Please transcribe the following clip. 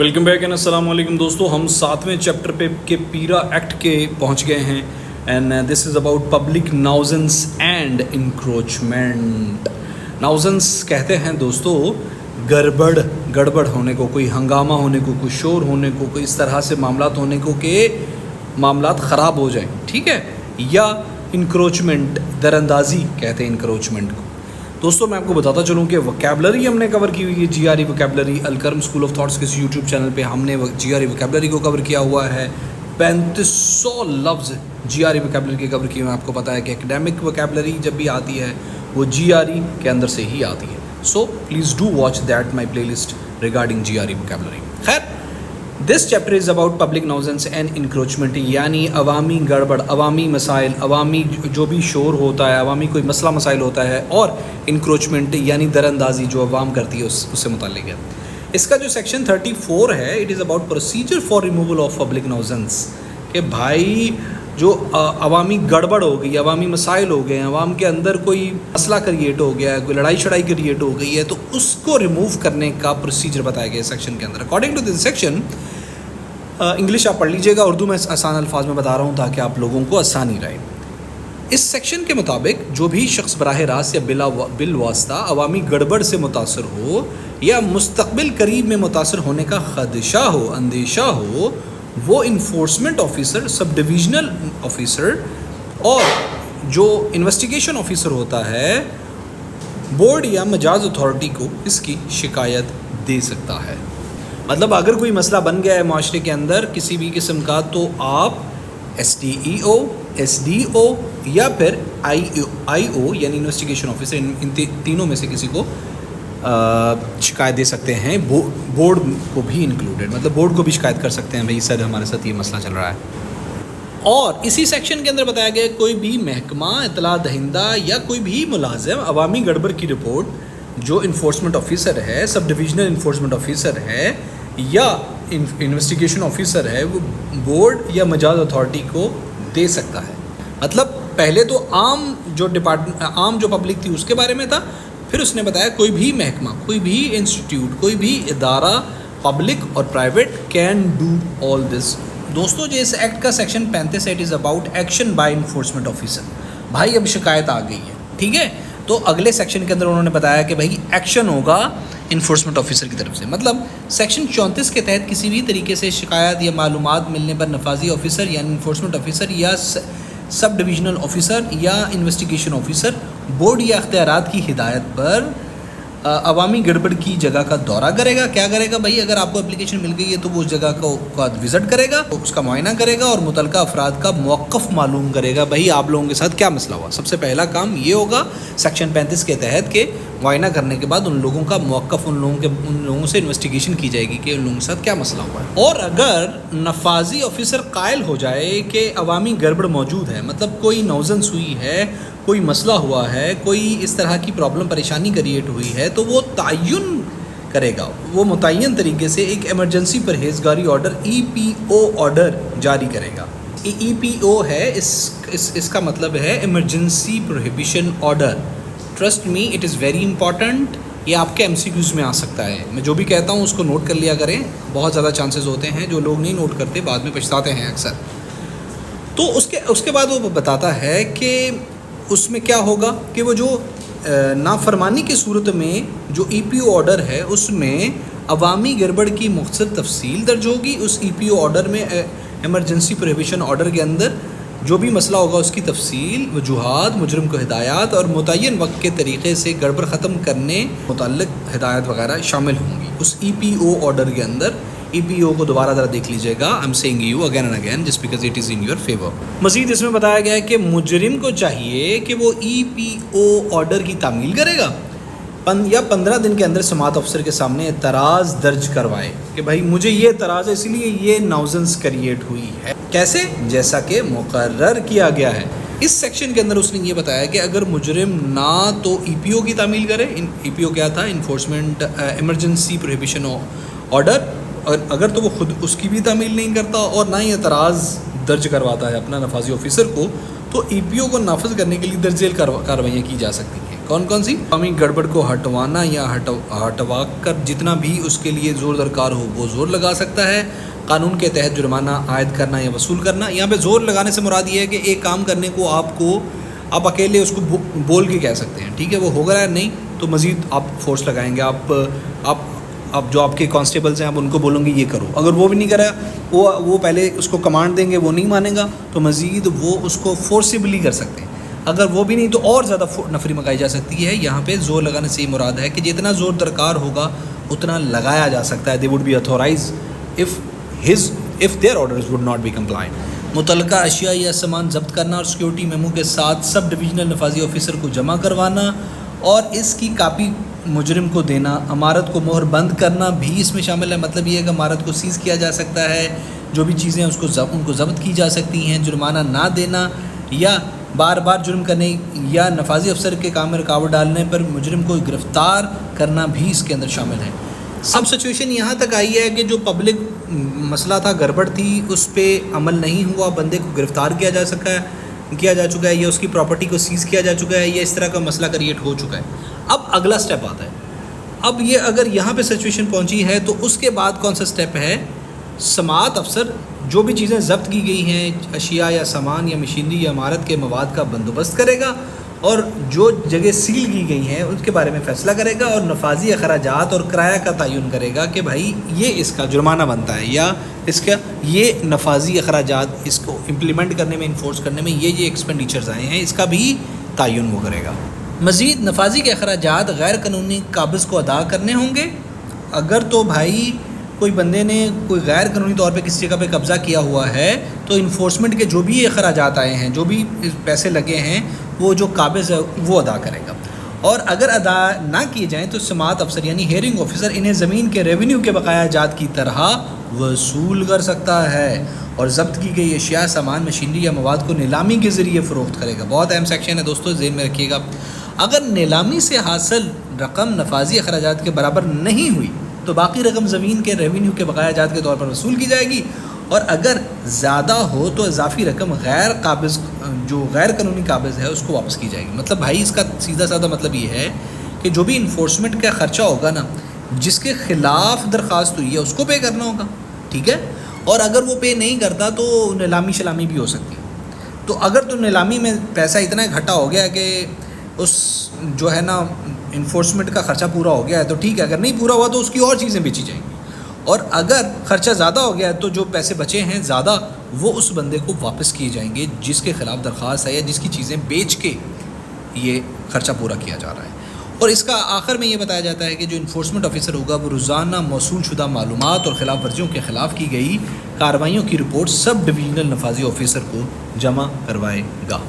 Welcome back and السلام علیکم دوستو. ہم 7ویں چیپٹر پہ کے پیرا ایکٹ کے پہنچ گئے ہیں and this is about public nuisance and encroachment. Nuisance کہتے ہیں دوستو گڑبڑ ہونے کو، کوئی ہنگامہ ہونے کو، کوئی شور ہونے کو، کوئی اس طرح سے معاملات ہونے کو کہ معاملات خراب ہو جائیں، ٹھیک ہے. یا انکروچمنٹ، دراندازی کہتے ہیں انکروچمنٹ کو. دوستوں میں آپ کو بتاتا چلوں کہ وکیبلری ہم نے کور کی ہوئی ہے، G R E vocabulary. Alkaram school of thoughts کے یوٹیوب چینل پہ ہم نے جی آر ای وکیبلری کو کور کیا ہوا ہے. 3500 لفظ جی آر ای وکیبلری کے کور کیے ہوئے ہیں. آپ کو پتا ہے کہ اکیڈیمک وکیبلری جب بھی آتی ہے وہ جی آر ای کے اندر سے ہی آتی ہے. So please do watch that my playlist regarding G R E vocabulary. خیر، this chapter is about public nuisance and encroachment, یعنی عوامی گڑبڑ، عوامی مسائل، عوامی جو بھی شور ہوتا ہے، عوامی کوئی مسئلہ مسائل ہوتا ہے، اور انکروچمنٹ یعنی دراندازی جو عوام کرتی ہے اس سے متعلق ہے. اس کا جو سیکشن 34 ہے، it is about procedure for removal of public nuisance, کہ بھائی جو عوامی گڑبڑ ہو گئی، عوامی مسائل ہو گئے ہیں، عوام کے اندر کوئی مسئلہ کریٹ ہو گیا ہے، کوئی لڑائی شڑائی کریٹ ہو گئی ہے، تو اس کو ریموو کرنے کا پروسیجر بتایا گیا ہے سیکشن کے اندر. According to this section, English آپ پڑھ لیجئے گا، اردو میں آسان الفاظ میں بتا رہا ہوں تاکہ آپ لوگوں کو آسانی رہے. اس سیکشن کے مطابق جو بھی شخص براہ راست یا بالواسطہ عوامی گڑبڑ سے متاثر ہو یا مستقبل قریب میں متاثر ہونے کا خدشہ ہو، اندیشہ ہو، وہ enforcement officer, sub divisional officer اور جو انویسٹیگیشن آفیسر ہوتا ہے بورڈ یا مجاز اتھارٹی کو اس کی شکایت دے سکتا ہے. مطلب اگر کوئی مسئلہ بن گیا ہے معاشرے کے اندر کسی بھی قسم کا، تو آپ ایس ڈی ای او، ایس ڈی او یا پھر آئی او یعنی انویسٹیگیشن آفیسر، ان تینوں میں سے کسی کو شکایت دے سکتے ہیں، بورڈ کو بھی انکلوڈیڈ. مطلب بورڈ کو بھی شکایت کر سکتے ہیں، بھائی سر ہمارے ساتھ یہ مسئلہ چل رہا ہے. اور اسی سیکشن کے اندر بتایا گیا کوئی بھی محکمہ، اطلاع دہندہ یا کوئی بھی ملازم عوامی گڑبڑ کی رپورٹ جو انفورسمنٹ آفیسر ہے، سب ڈویژنل انفورسمنٹ آفیسر ہے یا انویسٹیگیشن آفیسر ہے، وہ بورڈ یا مجاز اتھارٹی کو دے سکتا ہے. مطلب پہلے تو عام جو پبلک تھی اس کے بارے میں تھا، پھر اس نے بتایا کوئی بھی محکمہ، کوئی بھی انسٹیٹیوٹ، کوئی بھی ادارہ، پبلک اور پرائیویٹ، کین ڈو آل دس. دوستوں جو اس ایکٹ کا سیکشن 35 ہے، it is about action by enforcement officer. بھائی اب شکایت آ گئی ہے، ٹھیک ہے، تو اگلے سیکشن کے اندر انہوں نے بتایا کہ بھائی ایکشن ہوگا انفورسمنٹ آفیسر کی طرف سے. مطلب سیکشن 34 کے تحت کسی بھی طریقے سے شکایت یا معلومات ملنے پر نفاذی آفیسر یعنی انفورسمنٹ آفیسر یا سب ڈویژنل آفیسر یا انویسٹیگیشن آفیسر بورڈ یا اختیارات کی ہدایت پر عوامی گڑبڑ کی جگہ کا دورہ کرے گا. کیا کرے گا بھائی؟ اگر آپ کو اپلیکیشن مل گئی ہے تو وہ اس جگہ کو وزٹ کرے گا، اس کا معائنہ کرے گا اور متعلقہ افراد کا موقف معلوم کرے گا. بھائی آپ لوگوں کے ساتھ کیا مسئلہ ہوا؟ سب سے پہلا کام یہ ہوگا سیکشن 35 کے تحت کہ معائنہ کرنے کے بعد ان لوگوں کا موقف، ان لوگوں سے انویسٹیگیشن کی جائے گی کہ ان لوگوں کے ساتھ کیا مسئلہ ہوا ہے. اور اگر نفاذی آفیسر قائل ہو جائے کہ عوامی گڑبڑ موجود ہے، مطلب کوئی ناؤزنس ہوئی ہے، کوئی مسئلہ ہوا ہے، کوئی اس طرح کی پرابلم پریشانی کریٹ ہوئی ہے، تو وہ تعین کرے گا، وہ متعین طریقے سے ایک ایمرجنسی پرہیزگاری آرڈر، ای پی او آرڈر جاری کرے گا. ای پی او ہے، اس کا مطلب ہے emergency prohibition order. Trust me it is very important. یہ آپ کے ایم سی کیوز میں آ سکتا ہے. میں جو بھی کہتا ہوں اس کو نوٹ کر لیا کریں، بہت زیادہ چانسز ہوتے ہیں، جو لوگ نہیں نوٹ کرتے بعد میں پچھتاتے ہیں اکثر. تو اس کے بعد وہ بتاتا ہے کہ اس میں کیا ہوگا کہ وہ جو نافرمانی کی صورت میں جو ای پی او آرڈر ہے اس میں عوامی گڑبڑ کی مختصر تفصیل درج ہوگی. اس ای پی او آرڈر میں، ایمرجنسی پروہیبیشن آرڈر کے اندر جو بھی مسئلہ ہوگا اس کی تفصیل، وجوہات، مجرم کو ہدایات اور متعین وقت کے طریقے سے گڑبڑ ختم کرنے متعلق ہدایت وغیرہ شامل ہوں گی اس ای پی او آرڈر کے اندر. ای پی او کو دوبارہ ذرا دیکھ لیجیے گا. I am seeing you again and again just because it is in your favour. مزید اس میں بتایا گیا ہے کہ مجرم کو چاہیے کہ وہ ای پی او آرڈر کی تعمیل کرے گا یا 15 دن کے اندر سماعت افسر کے سامنے اعتراض درج کروائے کہ بھائی مجھے یہ اعتراض ہے، اس لیے یہ ناؤزنس کریٹ ہوئی ہے. کیسے؟ جیسا کہ مقرر کیا گیا ہے. اس سیکشن کے اندر اس نے یہ بتایا کہ اگر مجرم نہ تو ای پی او کی تعمیل کرے، ای پی او کیا تھا؟ انفورسمنٹ ایمرجنسی پروہیبیشن آرڈر، اور اگر تو وہ خود اس کی بھی تعمیل نہیں کرتا اور نہ ہی اعتراض درج کرواتا ہے اپنا نفاذی آفیسر کو، تو ای پی او کو نافذ کرنے کے لیے درج ذیل کارروائیاں کی جا سکتی ہیں. کون کون سی؟ قومی گڑبڑ کو ہٹوانا یا ہٹوا کر جتنا بھی اس کے لیے زور درکار ہو وہ زور لگا سکتا ہے. قانون کے تحت جرمانہ عائد کرنا یا وصول کرنا. یہاں پہ زور لگانے سے مراد یہ ہے کہ ایک کام کرنے کو آپ اکیلے اس کو بول کے کہہ سکتے ہیں, ٹھیک ہے, وہ ہوگا یا نہیں تو مزید آپ فورس لگائیں گے. آپ جو آپ کے کانسٹیبلز ہیں آپ ان کو بولیں گے یہ کرو. اگر وہ بھی نہیں کرا, وہ پہلے اس کو کمانڈ دیں گے, وہ نہیں مانے گا تو مزید وہ اس کو فورسیبلی کر سکتے ہیں. اگر وہ بھی نہیں تو اور زیادہ نفری منگائی جا سکتی ہے. یہاں پہ زور لگانے سے یہ مراد ہے کہ جتنا زور درکار ہوگا اتنا لگایا جا سکتا ہے. they would be authorized if their orders would not be compliant. متعلقہ اشیاء یا سامان ضبط کرنا اور سیکیورٹی میمو کے ساتھ سب ڈویژنل نفاذی آفیسر کو جمع کروانا اور اس کی کاپی مجرم کو دینا. عمارت کو مہر بند کرنا بھی اس میں شامل ہے. مطلب یہ ہے کہ عمارت کو سیز کیا جا سکتا ہے, جو بھی چیزیں ان کو ضبط کی جا سکتی ہیں. جرمانہ نہ دینا یا بار بار جرم کرنے یا نفاذی افسر کے کام میں رکاوٹ ڈالنے پر مجرم کو گرفتار کرنا بھی اس کے اندر شامل ہے. اب سچویشن یہاں تک آئی ہے کہ جو پبلک مسئلہ تھا, گڑبڑ تھی, اس پہ عمل نہیں ہوا, بندے کو گرفتار کیا جا چکا ہے یا اس کی پراپرٹی کو سیز کیا جا چکا ہے یا اس طرح کا مسئلہ کریٹ ہو چکا ہے. اب اگلا سٹیپ آتا ہے. اب یہ اگر یہاں پہ سچویشن پہنچی ہے تو اس کے بعد کون سا سٹیپ ہے؟ سماعت افسر جو بھی چیزیں ضبط کی گئی ہیں, اشیاء یا سامان یا مشینری یا عمارت کے مواد کا بندوبست کرے گا اور جو جگہ سیل کی گئی ہیں ان کے بارے میں فیصلہ کرے گا اور نفاذی اخراجات اور کرایہ کا تعین کرے گا کہ بھائی یہ اس کا جرمانہ بنتا ہے یا اس کا یہ نفاذی اخراجات اس کو امپلیمنٹ کرنے میں, انفورس کرنے میں یہ ایکسپینڈیچرز آئے ہیں, اس کا بھی تعین وہ کرے گا. مزید نفاذی کے اخراجات غیر قانونی قابض کو ادا کرنے ہوں گے. اگر تو بھائی کوئی بندے نے کوئی غیر قانونی طور پہ کسی جگہ پہ قبضہ کیا ہوا ہے تو انفورسمنٹ کے جو بھی اخراجات آئے ہیں, جو بھی پیسے لگے ہیں, وہ جو قابض ہے وہ ادا کرے گا. اور اگر ادا نہ کیے جائیں تو سماعت افسر یعنی ہیئرنگ آفیسر انہیں زمین کے ریونیو کے بقایا جات کی طرح وصول کر سکتا ہے اور ضبط کی گئی اشیاء, سامان, مشینری یا مواد کو نیلامی کے ذریعے فروخت کرے گا. بہت اہم سیکشن ہے دوستو, ذہن میں رکھیے گا. اگر نیلامی سے حاصل رقم نفاذی اخراجات کے برابر نہیں ہوئی تو باقی رقم زمین کے ریونیو کے بقایا جات کے طور پر وصول کی جائے گی, اور اگر زیادہ ہو تو اضافی رقم جو غیر قانونی قابض ہے اس کو واپس کی جائے گی. مطلب بھائی اس کا سیدھا سادہ مطلب یہ ہے کہ جو بھی انفورسمنٹ کا خرچہ ہوگا نا, جس کے خلاف درخواست ہوئی ہے اس کو پے کرنا ہوگا, ٹھیک ہے. اور اگر وہ پے نہیں کرتا تو نیلامی شلامی بھی ہو سکتی ہے. تو اگر تو نیلامی میں پیسہ اتنا اکٹھا ہو گیا کہ اس جو ہے نا انفورسمنٹ کا خرچہ پورا ہو گیا ہے تو ٹھیک ہے, اگر نہیں پورا ہوا تو اس کی اور چیزیں بیچی جائیں گی. اور اگر خرچہ زیادہ ہو گیا ہے تو جو پیسے بچے ہیں زیادہ وہ اس بندے کو واپس کیے جائیں گے جس کے خلاف درخواست ہے یا جس کی چیزیں بیچ کے یہ خرچہ پورا کیا جا رہا ہے. اور اس کا آخر میں یہ بتایا جاتا ہے کہ جو انفورسمنٹ آفیسر ہوگا وہ روزانہ موصول شدہ معلومات اور خلاف ورزیوں کے خلاف کی گئی کارروائیوں کی رپورٹ سب ڈویژنل نفاذی آفیسر کو جمع کروائے گا.